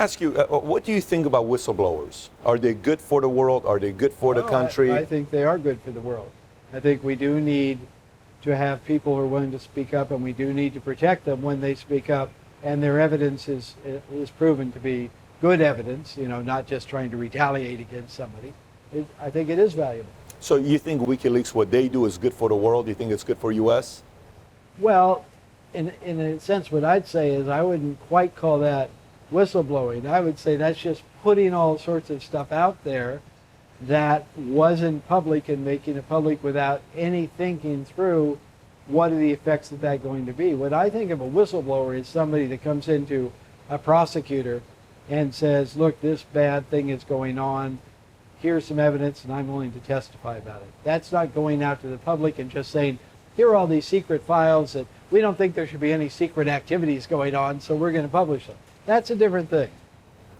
ask you, what do you think about whistleblowers? Are they good for the world? Are they good for the country? I think they are good for the world. I think we do need to have people who are willing to speak up, and we do need to protect them when they speak up, and their evidence is proven to be good evidence, not just trying to retaliate against somebody. I think it is valuable. So you think WikiLeaks, what they do is good for the world? You think it's good for U.S.? Well, in a sense, what I'd say is I wouldn't quite call that whistleblowing. I would say that's just putting all sorts of stuff out there that wasn't public and making it public without any thinking through what are the effects of that going to be. What I think of a whistleblower is somebody that comes into a prosecutor and says, look, this bad thing is going on. Here's some evidence, and I'm willing to testify about it. That's not going out to the public and just saying, here are all these secret files that we don't think there should be any secret activities going on, so we're going to publish them. That's a different thing.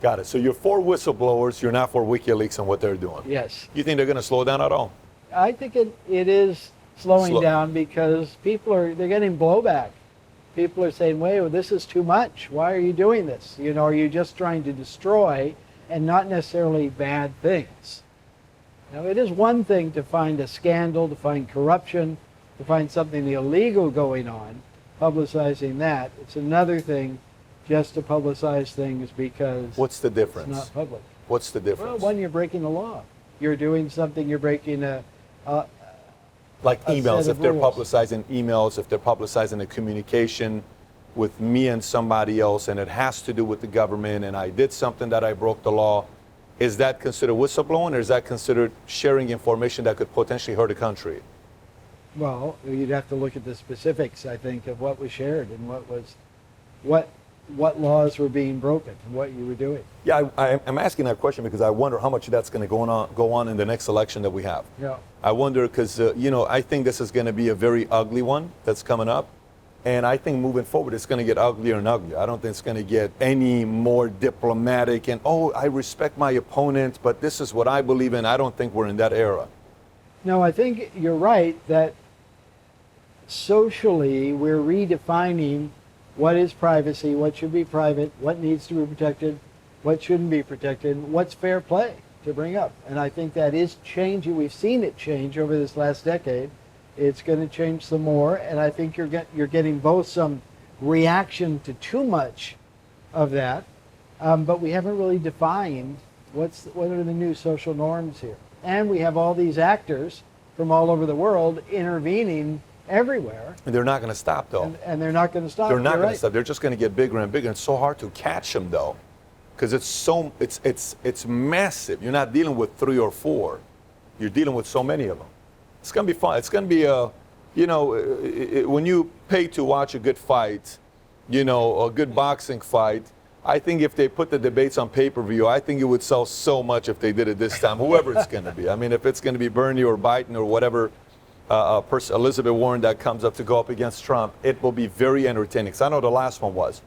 Got it. So you're for whistleblowers, you're not for WikiLeaks and what they're doing. Yes. You think they're going to slow down at all? I think it is slowing down because they're getting blowback. People are saying, wait, well, this is too much. Why are you doing this? Are you just trying to destroy and not necessarily bad things? Now, it is one thing to find a scandal, to find corruption, to find something illegal going on, publicizing that. It's another thing just to publicize things because what's the difference? It's not public. What's the difference? Well, one, you're breaking the law. You're doing something, you're breaking like emails, if they're publicizing emails, if they're publicizing a communication with me and somebody else and it has to do with the government and I did something that I broke the law, is that considered whistleblowing or is that considered sharing information that could potentially hurt a country? Well, you'd have to look at the specifics, I think, of what was shared and what laws were being broken and what you were doing. Yeah, I'm asking that question because I wonder how much of that's going to go on in the next election that we have. Yeah. I wonder because, I think this is going to be a very ugly one that's coming up. And I think moving forward, it's going to get uglier and uglier. I don't think it's going to get any more diplomatic and, I respect my opponent, but this is what I believe in. I don't think we're in that era. No, I think you're right that socially we're redefining what is privacy, what should be private, what needs to be protected, what shouldn't be protected, what's fair play to bring up. And I think that is changing. We've seen it change over this last decade. It's going to change some more, and I think you're getting both some reaction to too much of that, but we haven't really defined what are the new social norms here. And we have all these actors from all over the world intervening everywhere. And they're not going to stop, though. And they're not going to stop. They're not going to stop. They're just going to get bigger and bigger. It's so hard to catch them, though, because it's massive. You're not dealing with 3 or 4. You're dealing with so many of them. It's going to be fun. It's going to be when you pay to watch a good fight, a good boxing fight, I think if they put the debates on pay-per-view, I think it would sell so much if they did it this time, whoever it's going to be. I mean, if it's going to be Bernie or Biden or whatever, Elizabeth Warren that comes up to go up against Trump, it will be very entertaining. 'Cause I know the last one was.